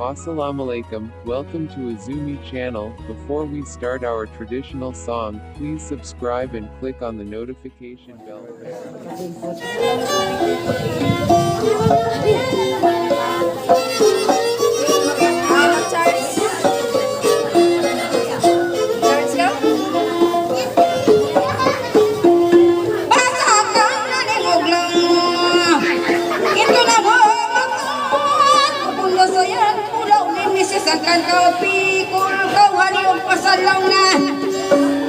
Assalamualaikum, welcome to Azumi channel. Before we start our traditional song, please subscribe and click on the notification bell. Sangkan kau pikul kau haliung pasalaw na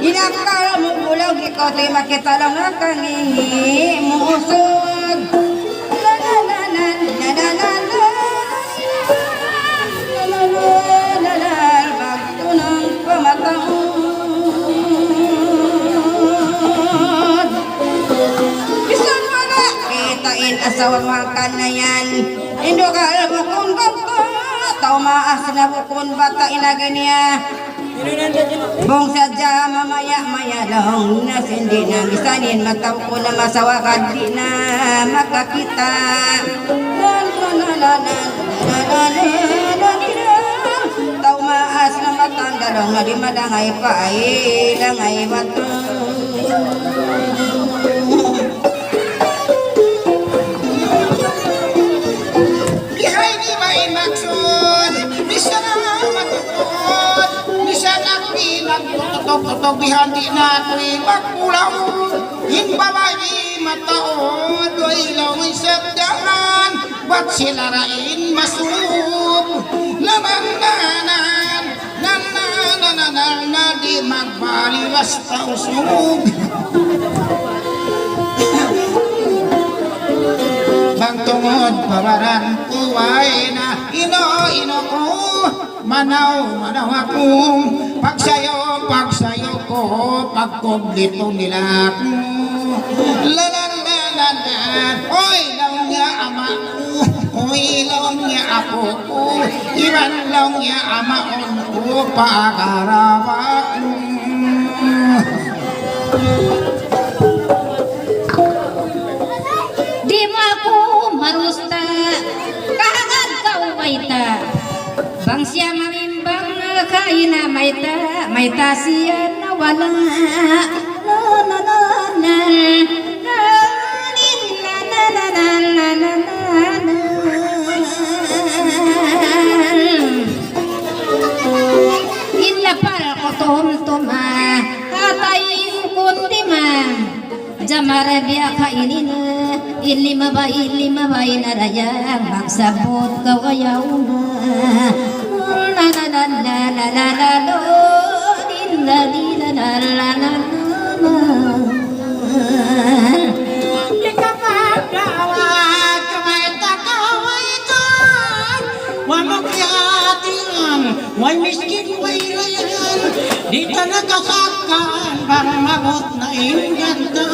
inakala mo bulaw di kau terima kita lang na kangingi mo usog la la la la la la la la la la bagto ng pamataon bisan mo na kitain asawang makan na yan indokal bukong ganto tau maas na bukon bata inaganiya bong sadya mamaya-maya lang na sindi na misanin mataw ko na masawakad di na makakita tau maas na matanda lang na di madangay pa ay langay bato Tutok bihandi na tuwing magpulaw Himbabay mataon Doy ilaw ay sabdaan Ba't sila rain masub Nanananan Nanananan Na di magbaliwas ta usub Bang tungod pabaran tuway na ino ko Manaw ako Pagsayo ko Pagkublito nila ako Lalalalan Oy lang niya ama ko Oy lang niya apo ko Iwan lang niya amaon ko Paagarawa ko di mo ako marusta Kahagad ka umayta Bang siya marimbang kain na maita siya nawala inlapal ko tum-tuma katayin kuntima jamara biya kainin ilima ba inarayang magsabot kawayaw na la la la la la la la la la la la la Di kapagawad Kamay takaway kan Wamang kiyatian Way miskin way layan Di ka nakasakan Parang magot na ingantan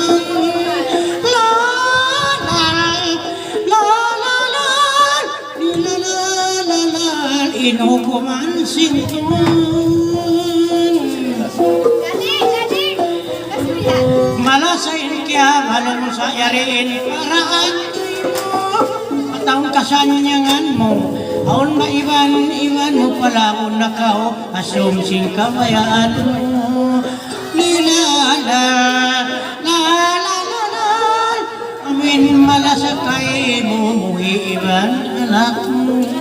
La la la la la Di la la la la Inukuman sintuan Malasain kaya malong sa yarin Paraan Atang kasanyangan mo Aon na iwan mo pala kung nakao Asumsing kabayaan mo Nilala La la la la Amin malasakay mo Muhi iban anak mo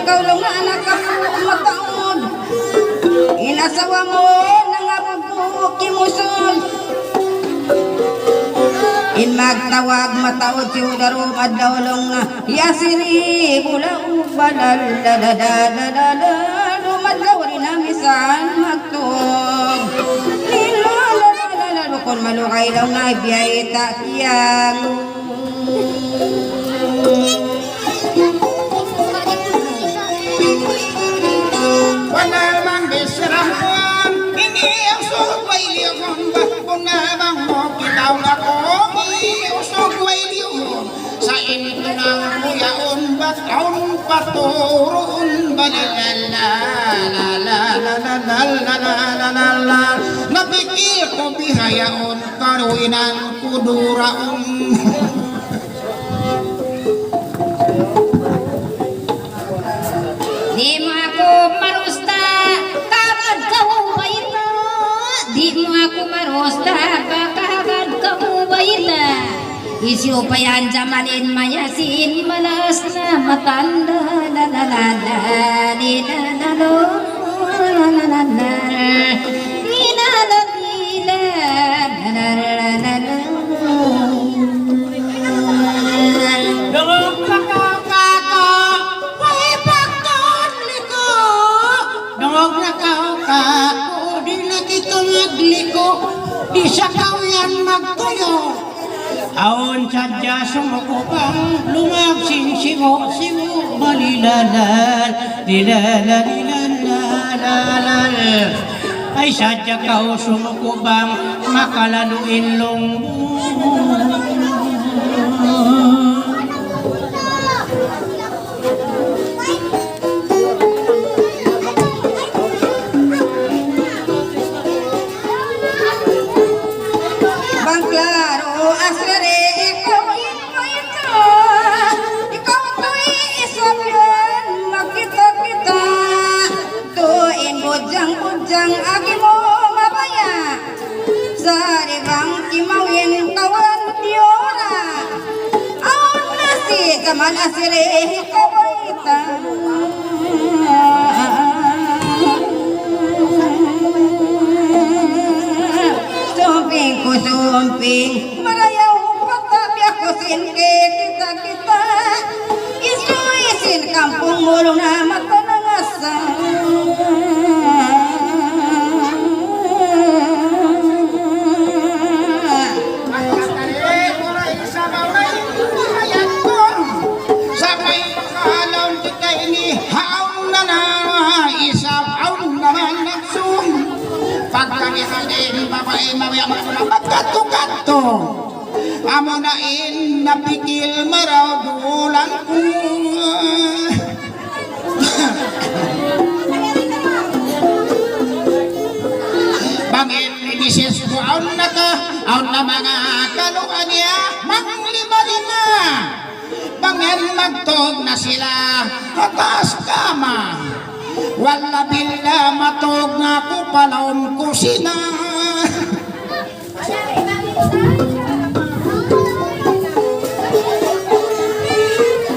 ikaw lang na anak ka po mataon inasawa mo nangabugbuok kimusol in magtawag matawad si udaro madawalong na yasiri bulaw balalalalalala lumadlaw rin ang isan magtog nilalalala kung malukay lang na biyay takiyang Wanamang besarahan Ini ang sugway liyong Kung nabang mo kitaw na ko Ini ang sugway liyong Sa inito ng muyaon ba at aun paturon balala napikil ko bihayaon karuinan kuduraon di mo ako marusta kagad kau baita di mo ako marusta kagad kau baita isyo pa yan jamalin mayasin malas na matanda la la la la di la la lo la la la la di la la di la la la la la Dongog na kako, way pagkon liko. Dongog na kako, di na kita magliko. Di sa kawian magtuyo. Aon sadya sumukupang lumagsing sigo balilalan. Dilalalalalalal. Ay sadya kau sumukupang makalaluin lungmo. Bang klaro asre ikaw ito ikaw to'y isabyan makita-kita tuin bujang-bujang agi mo mabaya saribang kimawin kawan diora awan nasi kaman asre ikaw ito sumping ko sumping marayaw patabi ako sinke kita isin kampung mulong na matanangasan Sabay makalaw kita ini haon na na isap aon naman nagsum pagkarihalin babae mawiyama ko na magkato-kato amo na in napikil maraw dulan ko bangin inisis ko aon na mga kaluan niya manglima-lima bangin magtog na sila atas kama wala bila matog nga ko palawon kusina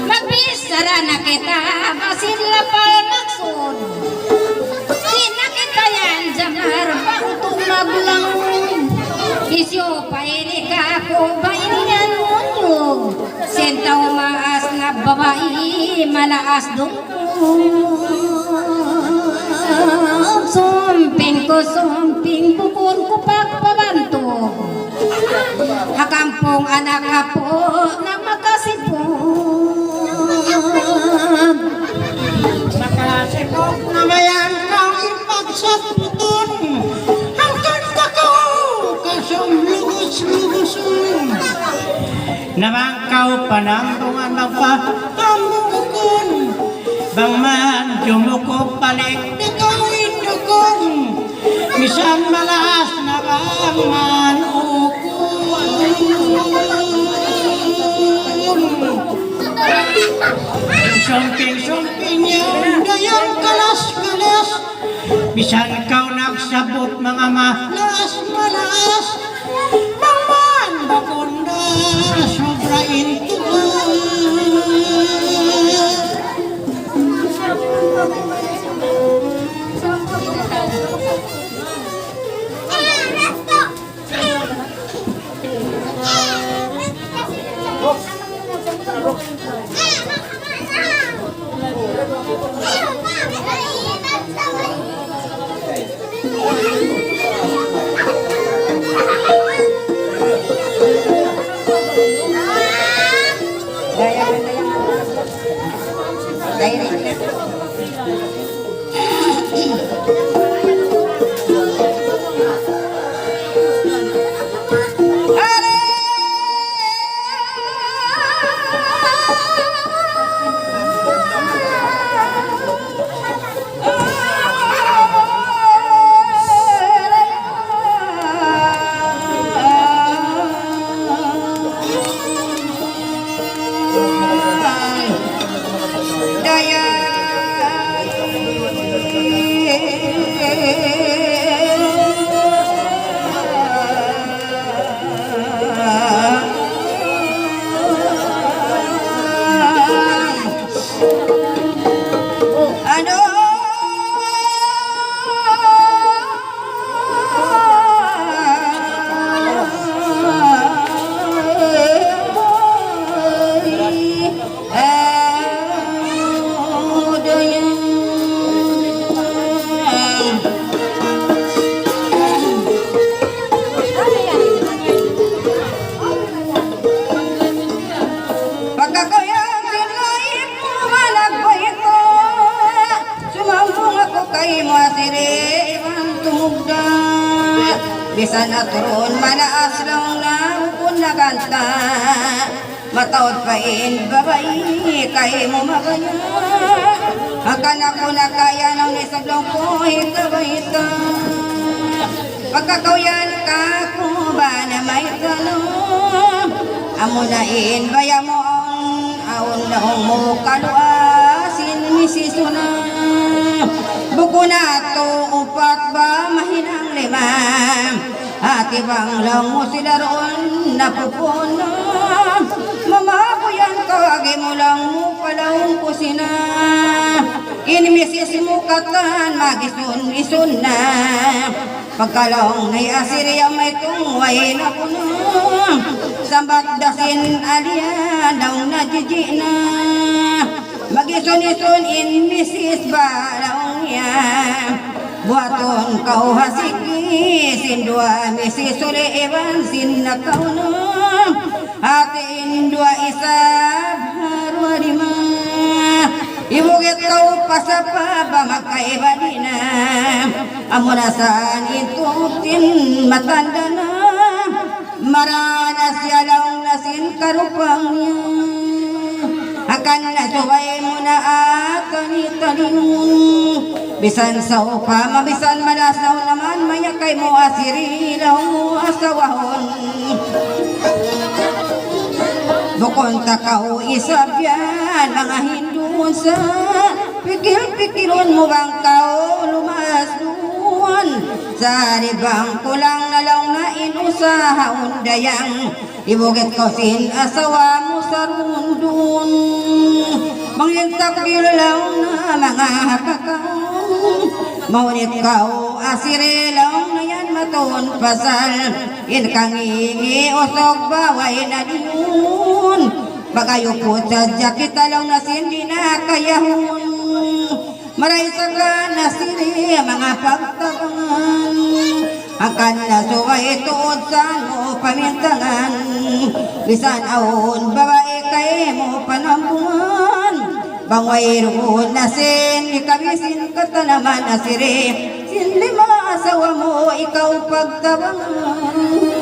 magbisara na kita basin lapal maksud sinakita yan jamar bang tumaglang isyo pa ini ka ko ba ini yan unyog sentaw maas na babae malaas sumping bukun ko pagpabanto hakampong anak apo na makasipon makasipog na mayan kang ipagsatputon hanggang tako kasong lugos-lugoson namangkaw panambungan magpahamukon bang man jumukop balik dikawin dukong misan malas na bang man ukon sumping yung dayang kalas-kalas bisan kau nagsabot mga malas bang man bakunda sobra intuan bisan aturon manaas lang na kung naganta mataod pa in babae kay mo mabaya akan ako na kaya ng nisablong ko hita-hita pagkakauyan ka ko ba na may tanong amo na in baya mo ang aon na mo kaluasin misisuna buko na to upat ba mahinang lima ati bang lang mo sila roon napupuna mamakuyan kawagi mo lang mo palawang kusina inimisis mo katan magisun-isun na pagkalong ngay asirya may tungway na puno sambak dasin aliya daw na jiji na magison-ison in misis balaong niya buhaton kau hasiki sindua misis uli ewan sinakaw na atin dua isab harwa lima ibugit kau pasapa bamakaiba dina amunasan itutin matanda na maranas yalang nasin karupangnya akan nasubay mo na akan italingon bisan sa upa mabisan malasaw naman mayakay mo asirilaw mo asawahon bukon takaw isabyan mga Hindu sa pikir-pikiron mo bang kao lumas doon sa ribang kulang na lang na inusahaon dayang ibugit ko sin asawa mo sa rundun mangintakbil lang na mga kakang maunit kao asire lang na yan maton pasal in kangingi osog baway na diyon bagayo po sadya kita lang na sindi na kayahon maray saga na siri mga pagtabangan akan na suway tuod sa mo pamintangan bisan awon babae kay mo panambuhan bangway roon na sin ikabisin katanaman na siri sin lima asawa mo ikaw pagtabangan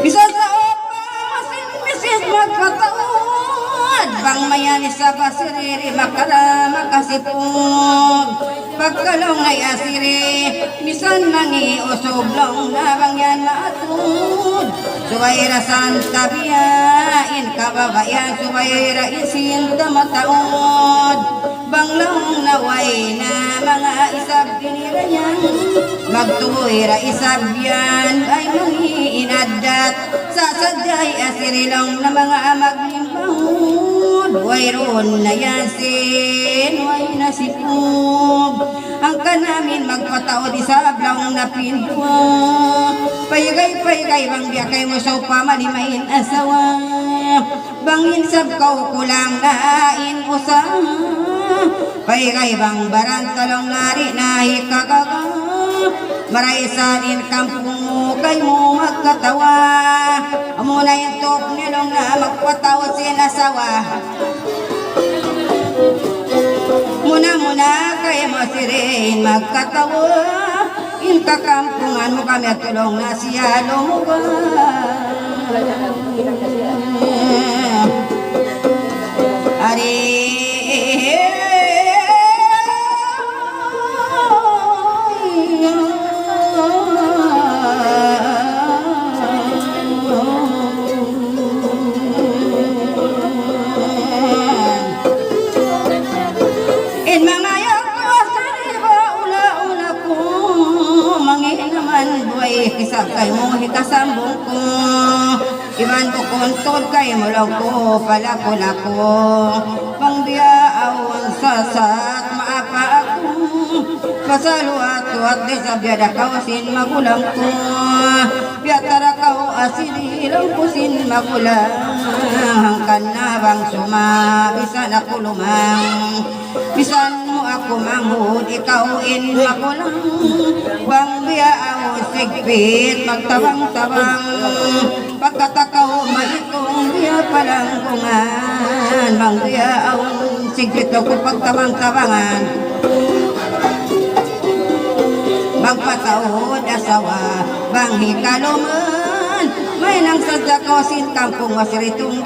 bisan sa opa masin misis magkataon bang mayan sa basiriri makara makasipon pagkalong ay asiri bisan mangi usog long na bang yan maatod suwaira santa biyain kababayan suwaira isin tamataod banglang naway na mga isab dinirayan magtuwira isab yan ay mangi inadat sasadyay asiri lang na mga maglimbahod wayron na yasin way nasipog ang kanamin magpataod isab lang na pindwa paygay bang biyakay mo sa pamalimain asawa bangin sab kau kulang nain usah paygay bang barantalong nari nahi kagaga maraisanin kampung mo kay mo magkatawa amo na yung top nilong na magpatawad sin asawa muna kay mo sirin magkatawa in kakampungan mo kami at tulong na siya lumugan ari kisab kay mo hikasambong ko iban ko kontod kay mo lang ko palako-lako pangbiyaawon sasak maapa ako pasaluat-tuat di sa biyada kausin magulang ko biyatara kau asililang kusin magulang hangkan na bang bisan ako lumang bisan mo ako manghud ikaw in magulang bang biyaaw sigpit magtabang-tabang pagkatakaw maitong biya palangkungan bang biyaaw sigpit ko pagtawang-tawangan. Magpataod asawa, banghi kaluman, may nang sadya ko sin kampong wasiritong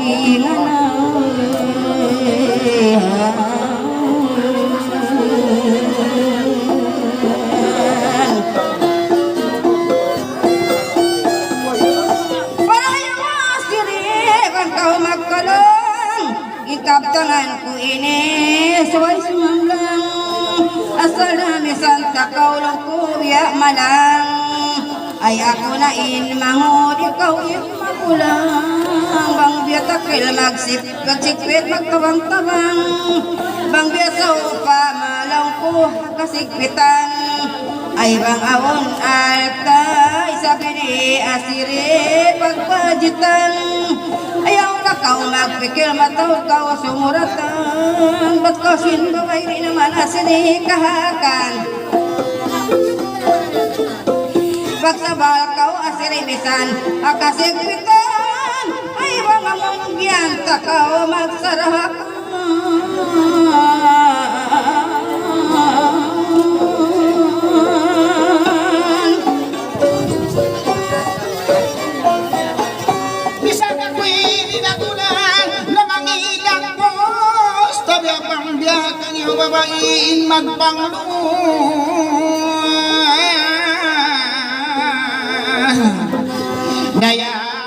ikaptangan ku ini suway sumanglang asal nami santa kaulang ku biyak malang ay ako na in mangod ikaw yung magulang bang biya takil magsip kachikpit magtawang-tawang bang biya sa upa malang ku kasigpitan ay bang awon alta isabi ni asiri pagpajitan ayaw na kau magpikil matawag kau sumuratan ba't ko sinbabay rin naman asinikahakan pagsabal kau asirimisan akasigpitan ay bang among biyanta kau magsarahakan babain magpangluan dayawan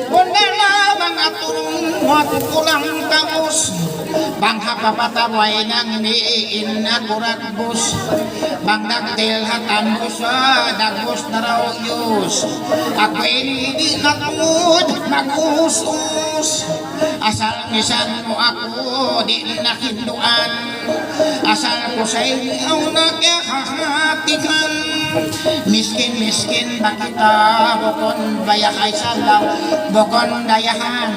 wala na mga turong at kulang kamus bang hapapataway ng niin na kurakbus bang nagtil hatambus dagos na raw yus ako hindi natungod nag-usus asal misan mo ako di nakinduan asal ko sa inyo naghahatikan miskin bakita bukon bayak ay salaw bukon dayahan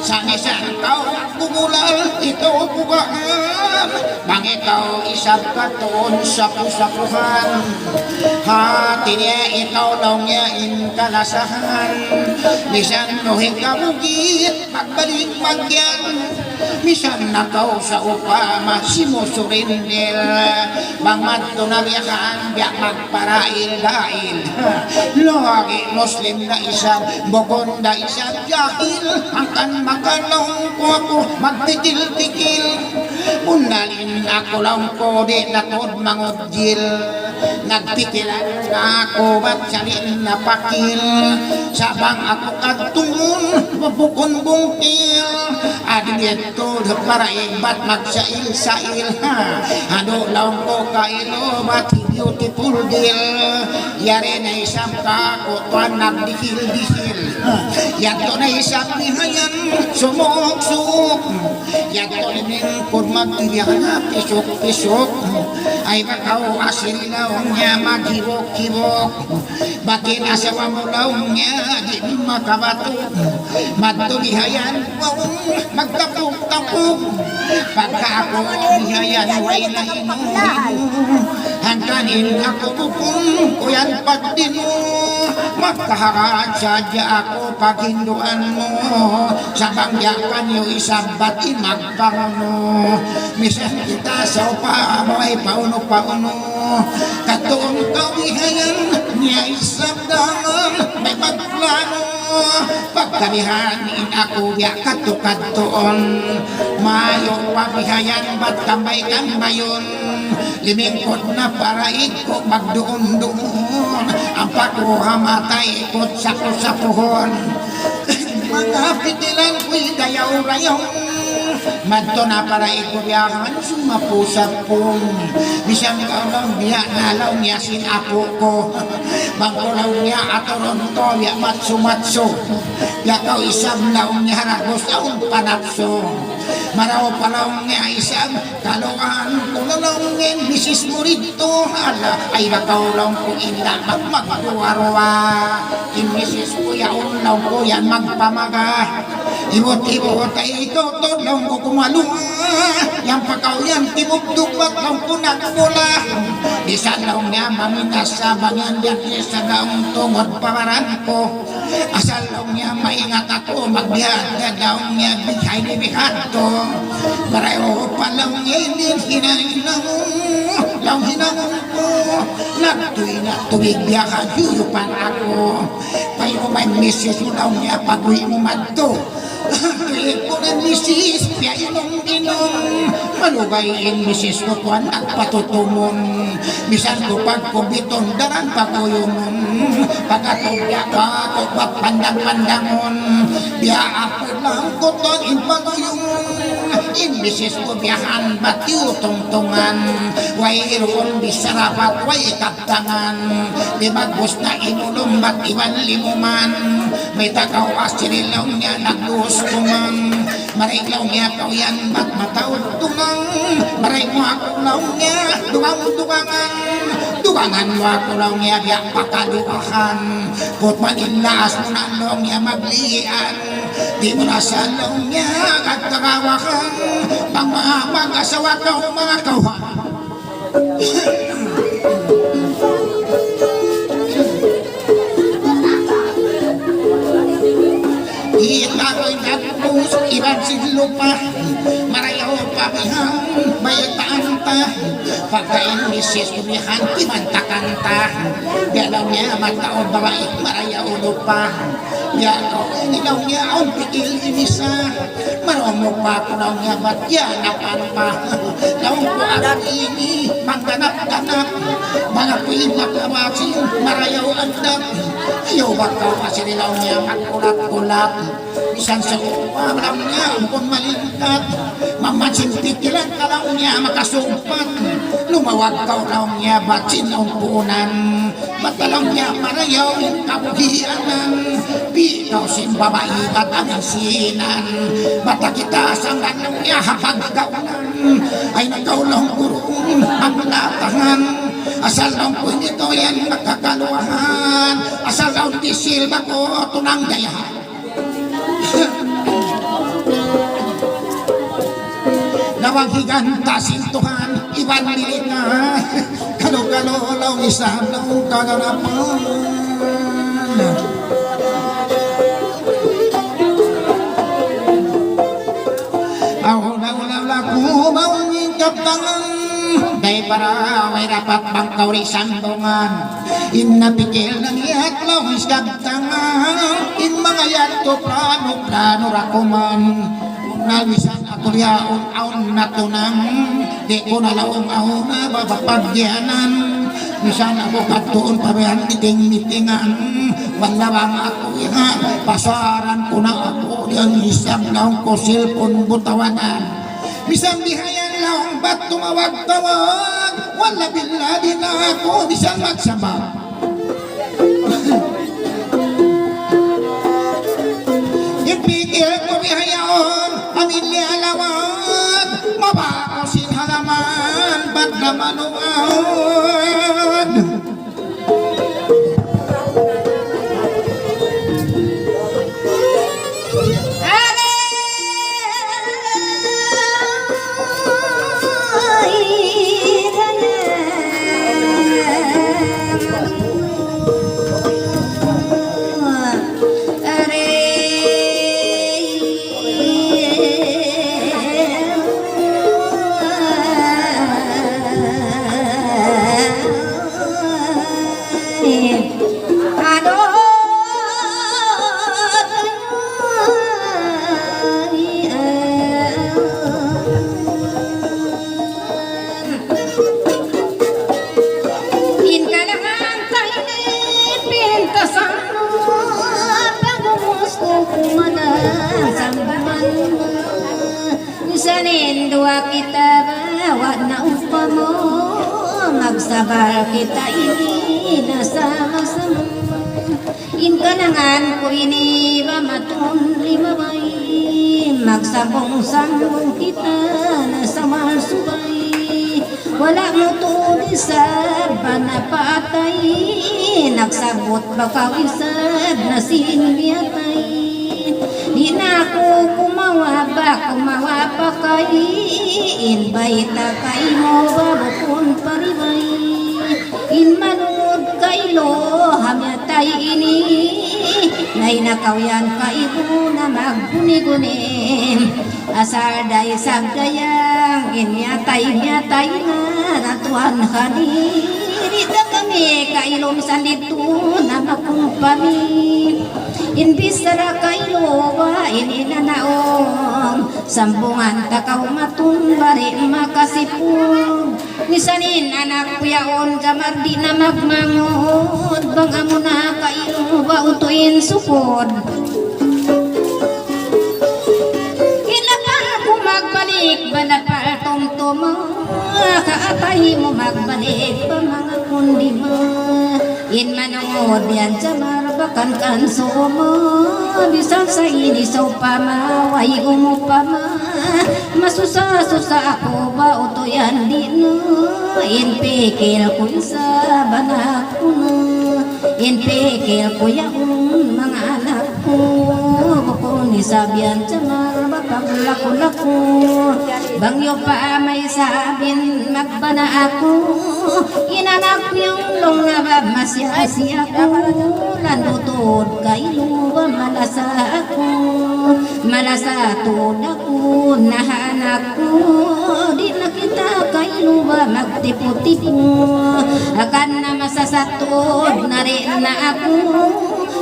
sa isang tao bumulal ito bugaan bang ikaw isap katon sa pusapuhan hati niya ikaw lang niya inkalasahan misan nuhing kabugit magbalik magyan misan nakaw sa upama simusurindil bang madto na biyakan biyak magparail dahil lagi muslim na isang bukon na isang jahil angkan makalong ko ako magtikil-tikil unalin ako lang ko di natod mangudjil nagpikilan na ako ba't salin na pakil sabang ako kadtungon mabukon bungkil adilito paraing ba't magsail-sail ano lang ko kailo ba't beautiful girl yari na isang kakutuan nagdihil-dihil yato na isang nihayan sumok-sumok yato na ningkod magtiriyan na pisok-pisok ay bakaw asililaw niya maghibok-hibok bakin asawa mo law niya di makabatok magtulihayan waong magtapok-tapok pagka ako nihayan way na ino hangganin ako bukong kuyan pagdin mo magkaharaan sadya ako paghinduan mo sa bangyakan yung isabat imagbang mo misan kita sa upa mo ay pauno-pauno katuong kawihayan niya isabdangan may pagplano pagkamihanin ako ya katukatuon mayo pabihayan ba't kambay-kambayon limingkot na paraig ko magdoon-doon ang pakuha matay ikot sa puhon mga pitilan ko'y dayaw-rayaw madto na paraig ko biyakan sumapusap pong bisang kaulang biya nalaw niya sinapo ko bangkulaw niya atoron to biya matso-matso yakaw isang law niya haragos aun panapso maraw palaw niya isang kaluan kulalawin misis mo rito ala ay bakaw lang ko ina magduwa-ruwa in misis ko yaon law ko yan magpamaga Ibot-ibot ay itutulong ko kumalunga. Yang pagkauyan timugdubat lang ko nagpula. Di sa laong niya maminas sa bangan diyan sa laong tungod pamaran ko. Asal laong niya maingat ako magbihad laong niya bigay ni bihato. Marayo pa laong niya hindi hinanginang laong hinangon ko. Nagtuwi na tuwig biyakan yuyupan ako. Kayo may misis mo laong niya pag-uwi mo madto. Tuwid ko ng misis, piya inong malugay in misis ko tuwan at patutumon. Bisan ko pagkubiton, daran paguyumon. Pagkatubya ka, kutbat pandang-pandangon. Biya ako lang ko tuwan in paguyumon. In misis ko biyahan, ba't tungtungan. Way roon bisarapat, way kaptangan. Di bagus na inulong, ba't iwan limuman. May takawas sinilaw niya nagluhos kuman. Mariklaw niya kauyan ba't matawag tungang. Maray mo ako law niya dungang-dungangan. Dungangan mo ako law niya biyak pakalukahan. Kut manilaas mo na law niya maglian. Di mo na sa law niya kagkakawakan. Pang mag-asawa ka o mga kawan. Itako'y nagpus, ibang siglupa. Marayaw pabihang, bayataan ta. Pagkain misis kumihan, kimanta-kanta. Galaw niya mataon babae, marayaw lupa. Yakaw, inilaw niya ang pikil inisa. Maromok pa ko law niya, ba't yanapan pa. Laong ko ang ini, mangganap-ganap. Mga kuimak awasi, marayaw agdap. Ayaw bakaw kasi nilaw niya, magkulat-kulat. Bisan sa uparam niya, kung malingkat. Mamansin pikilan ka lang niya, makasumpat. Lumawag ka lang niya, ba't sinumpunan. Ba't lang niya marayaw, kabuhianan. Pinaw sin babae, ba't amisinan. Ba't kita sanggan niya, hapagkaunan. Ay nagkaulong kurun, ang latahan. Asal lang po nito yan magkakaluahan. Asal lang di silba ko tunang gayahan. Nawang higanta sintuhan, iban nilit na. Kalo-kalo law isang law kaganapan. Aula-ula ko mawing kaptangan. Day para may rapat bang kauri sambungan. Inapikil ng yatlaw isdagtangan. In mga yato plano rakuman. Nawisan ako yaon-aon na tunang. Di ko nalawang ahon na babapagyanan. Misan ako katuon pabayang miting-mitingan. Walawang ako yan. Pasaran ko na ako. Yang isang laong ko silpon butawanan. Misang bihayan lang ba't tumawag-tawag. Wala bila din ako misang magsabag. Ipikil ko bihayan pamilya alawag. Mabako sin halaman ba't namanuan. Magsabal kita ini nasama-sama. Inkanangan ko ini bamatun limabay. Magsabong-sambong kita nasama subay. Wala mo tulisad panapatay. Nagsabot bakaw isad na sinbiyatay. Di Inaku kumawa pa kain baita kay mo babukon paribay in manud kaylo hamyatay ini nay nakawyan kaibo na magguni-gunin asar day sagdayang inyatay na ratuan hadiri da kami kailom sandito na makumpani inbisara kailo ba ininanaong sambungan takaw matumbari makasipun misanin anak kuyaon gamar di na magmangod bang amo na kailo ba utuin sukod kailangan ako magbalik balapal tumtuma kaatay mo magbalik pa mga kundi mo in manungod yan sa marabakan kan suma bisan sa ini so pama way umupama masusa-susa ako ba uto yan din in pikil ko sa banak ko in pikil ko yung mga anak ko bukong isabihan sa marabakan lako-lako bangyo pa may sabin magbana ako inanak yung long na ba masya ko landutod kayo malasa ako malasa tod ako nahanak ko di na kita kayo ba magtipo-tipo akan na masasatod na rin na ako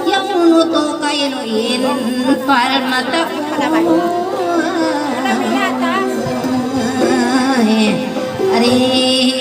yung nuto kayo in palmata ko ari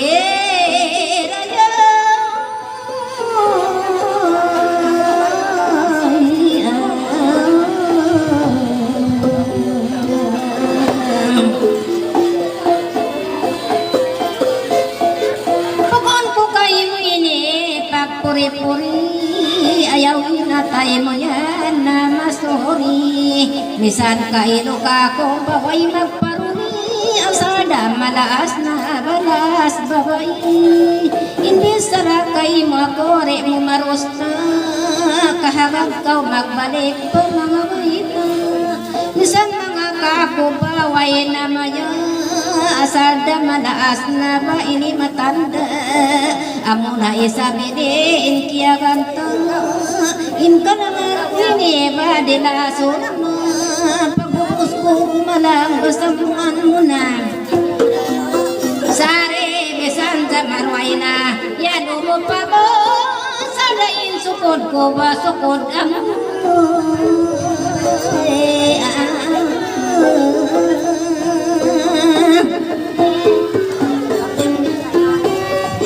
puri-puri ayaw inatay mo yan na masuri misan kailo ka kung baway magparuri asada malaas na balas babay imbis sarakay mo kore mo maros na kahagag kau magbalik pa mga wita misan mga kako baway na maya asada malaas na ba ini matanda amo na isabi din kiya gantang in ka naman ini ba dila sunang pagbukus ko malang basampungan mo na sari besan sa marway na yan mo pa mo sadain sukod ko ba sukod amo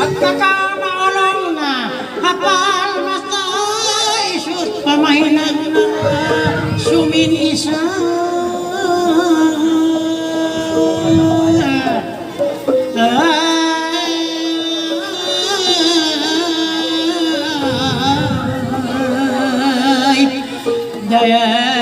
Magkakamaulong na hapal mata isut pamahinan na sumin isa daya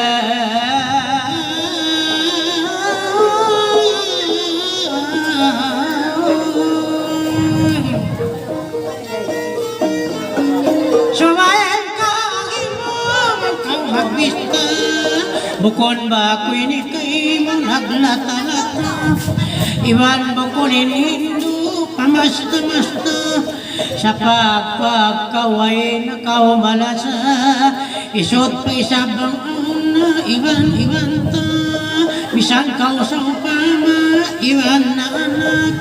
bukon ba ako'y ni kayo mo naglata-lata iwan bukonin hindu pamasta-masta sa pagpagkaway na kaumalasa isot pa isabang na iwan ta bisan kausang pama iwan na anak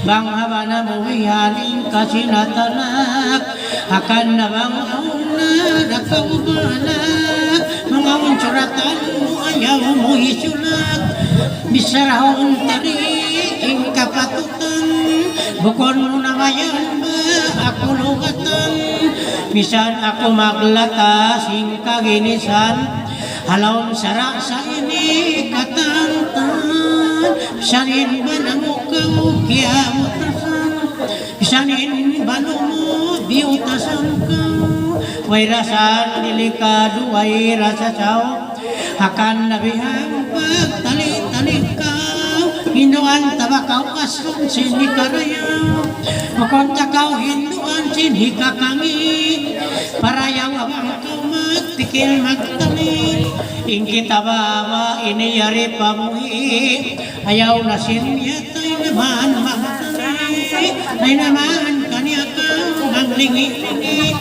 bang haba na muwihaling kasi natanak akan na bang auna nakaubalak mga unsuratan mo ayaw mo isulat bisarahon tari ing kapatutan bukon mo na ngayon ba ako lugatan bisan ako maglata sing kaginisan halawang sarak sa ini katantan bisanin ba na mukaw kiamutasan bisanin ba mo biutasan ka way rasan delikado way rasa sao akan nabihang pagtali-tali ka hinduan tabakaw kasun sini karayaw makon takaw hinduan sini kakangi parayaw ang kau magpikil magtali Ingkit ababa iniyari pamuhi ayaw na siniyat ay naman mamatay ay naman kanya kang manglingi-lingi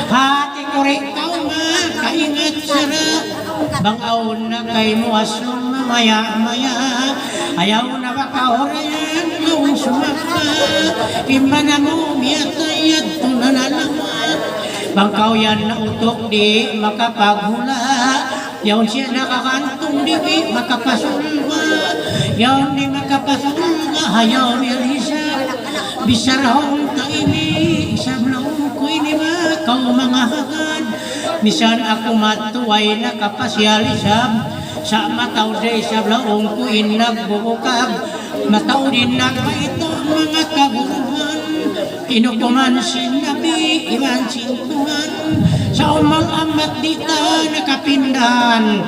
hati ko rin kau makaingat sarap bang aon na kay mo asong mamaya-maya ayaw na makahorayan kung sumaka imba na mo miyatay at tunanalama bang kau yan na utok di makapaghula yaon siya nakakantong di makapasulwa yaon di makapasulwa ayaw ni Alisa bisarahong taini sablong ko ini kau mga hagad misan ako matuway na kapasyalisab sa mataw day sablaong ko inagbubukab mataw din na ito mga kaguruhan kinukuman sinabi iwan sintuhan sa umang amat dita nakapindahan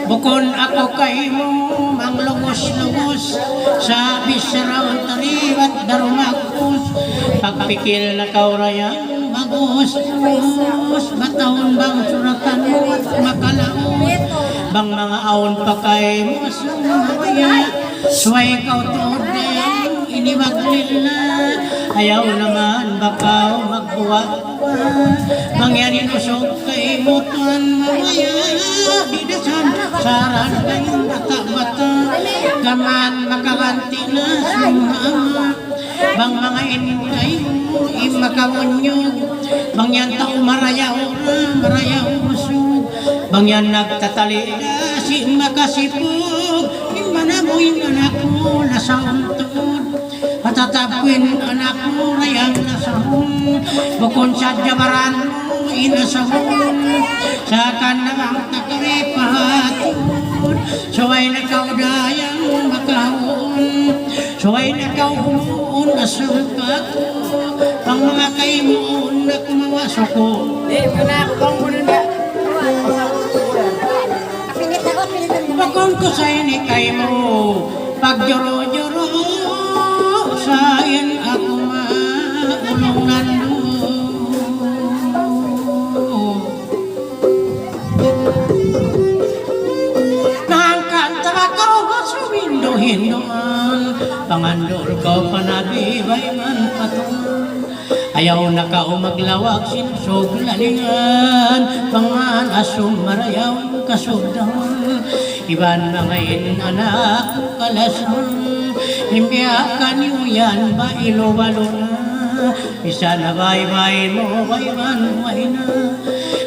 bukon ako kay mo manglungos-lungos sa bisaraw tariwat darumagpus pagpikil na kaurayang magos batahon bang suratan mo makalaot bang mga aon pa kay mo sumaya suway kau tuod iniwaglit na ayaw naman bakaw magbuwa mangyarin usog kay mutuan mamaya didasan saran kayong bata-bata gaman makaganti na sumama bang mga inkay imakamunyog bang yan tao marayaw usog bang yan nagtatali na si makasipog imana mo'y anak mo nasa untod patatapin anak mo rayang nasahon bukon sa jabaran mo inasahon sa kanang takaripahatun suway na kaudayang makahon suway na kauhun asungkat pang mga kaimuon na kumawasok ko bukon ko sa ini kay mo pagjoro-joro sain ako maulong nando nangkanta ako sumindo-hindoan pangandor ko panabibay man patungan ayaw na ka maglawag sinsuglalingan pangan asong marayaw kasugdahan iban mga anak kalasan imbiakan yung yan ba ilowalo na isa na bay-bay mo bay-man-way na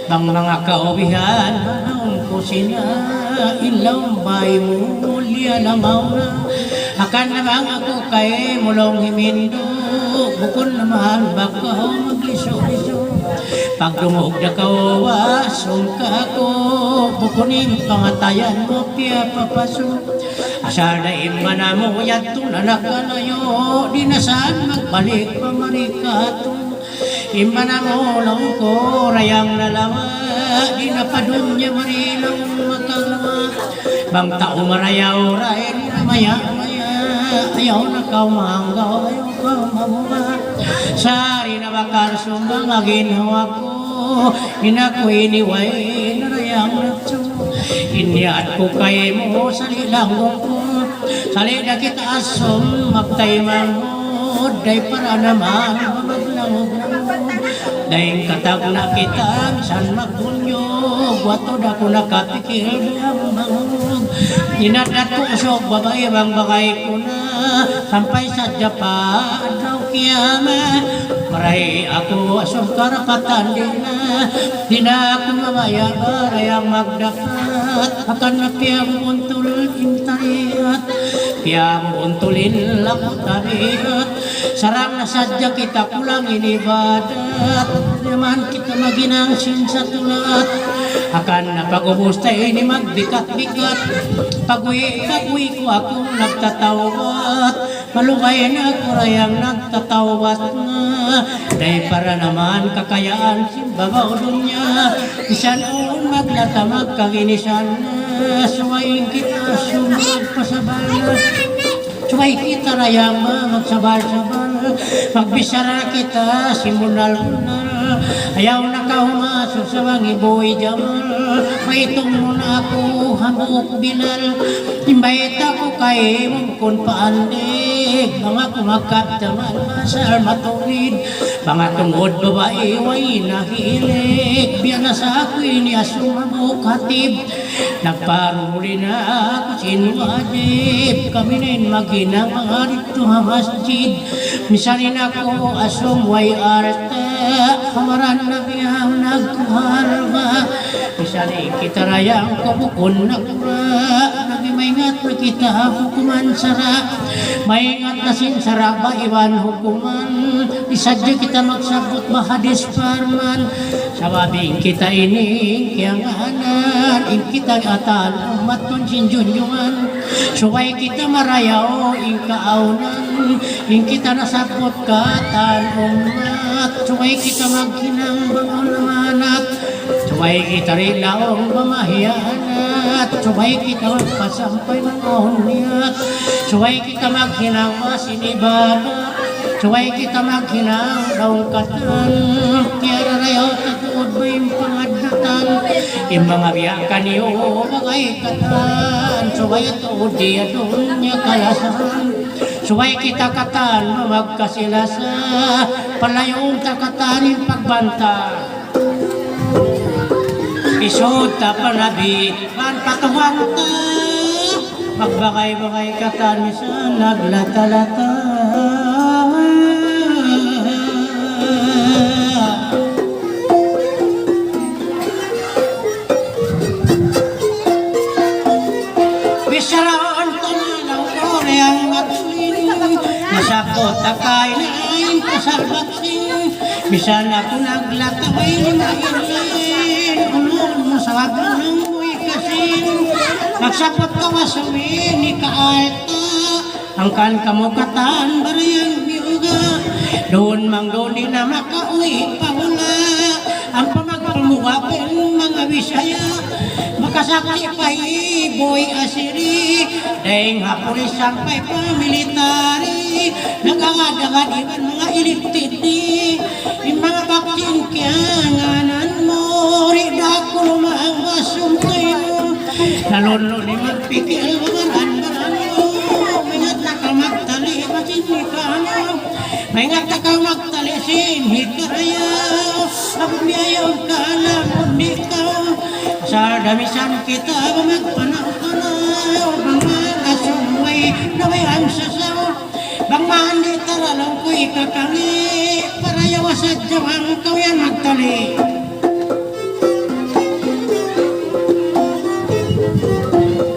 bang mga kaubihan manong ko sila ilaw bay mo liya lamaw na akan na bang ako kay mulong himindo bukon naman baka magliso-liso pag dumog na kawawason ka ko bukunin pangatayan mo piya papasok asal na ima na mo yato na nakalayo di na saan magbalik pamarikato ima na mo lang ko rayang nalawa di na padum niya marilang makalawa bang tao marayaw ray na maya-maya ayaw na kaumanggaw ayaw ka mamuha sari na bakar sumbang aginawa ko inaku iniway na rayang natso iniat ko kay mo salilanggong ko salida kita asom magtay manghod day para naman maglangog day katag na kita misan magbunyog wato da ko nakapikil biyang manghod inadat ko usok babae bang bagay ko na sampai sa Japan daw kiyaman maray ako asong karapatan din na ako mamaya barayang magdapat akan na piyang untol intayat piyang untulin lang tabiat sarang na sadya kita kulang inibadat naman kita maginang sin sa tulat akan na pag-ubos tayo ini magbikat-bikat pag-uwi ko akong nagtatawat malukay na ako rayang nagtatawat na dahil para naman kakayaan simbabaw dunya isan on maglatamag kaginisan na suwayin kita sumag pasabala suway kita kita rayang magsabal-sabal, magbisara kita simunal-munal. Ayaw na ka humaso sa wangiboy jamal, maitong mo na ako hamok bilal. Imbait ako kay mungkon paandig, mga kumakap taman masal matulid. Mga tungod babae way nahilig, biya na sa ako'y ni asumamok hatib. Nagparuli na ako sinwajib, kami na'y maghinang mga dito ha masjid. Misalin ako asum way arte, hamaran na biyaw nagkuharba. Misalin kita rayang kabukon na kura, nagimayngat na kita hukuman sara. Maingat na sinsara ba iwan hukuman, isadya kita magsabot bahadis parman. Sababing kita ining kiyanganan, ing kita atan umat ton sinjunjungan. Suway kita marayaw ing kaaunan, ing kita nasabot katan umat. Suway kita maghinang bangunamanat, suway kita rin laong pamahiyanat. Suway kita magpasampay mangoniyat, suway kita maghinang masinibaga, suway kita maghinang daungkatan. Kaya rayaw tatuod ba yung pangadnatan, yung mga biyakan niyo bagay katan. Suway tuod di adun niya kalasan, suway kita katan magkasilasa, palayong takatanin pagbanta. Isod ta panabi man patawanta, magbagay-bagay katan misan naglata-lata. Bisaraan tananaw ko reyang matulin, nasakot takay na ayin pasarbaksin. Bisan ako naglataway na ilin, ulun mo sa wabang ng buhay kasin. Nagsapot ka wasumin ni kaarta, angkan kamukatan barayang biyuga. Doon manggoni na makauwi pawala, ang pamagpamukapin mga Bisaya. Makasakli pa boy asiri, daing hapulis sampai pamilitari. Nagangad-angad iban mga ilititi, yung mga baksin kiyanganan mo. Rida ko lumang masumpay mo, nalunod ni magpikil magan-banan mo. Maingat na ka magtali masinikahan, maingat na ka magtali sinhikarayaw. Magbiyayaw ka lang undi ka, sa damisan kita magpanaw-panaw. Mga kasumay na may ansasaw, bang mandi taralang ko'y kakangi, para yawasad jawang kau yan magtali.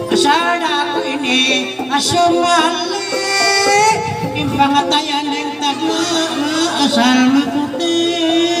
Asal ako ini asumali, yung pangatayan ng tagma asal maputi.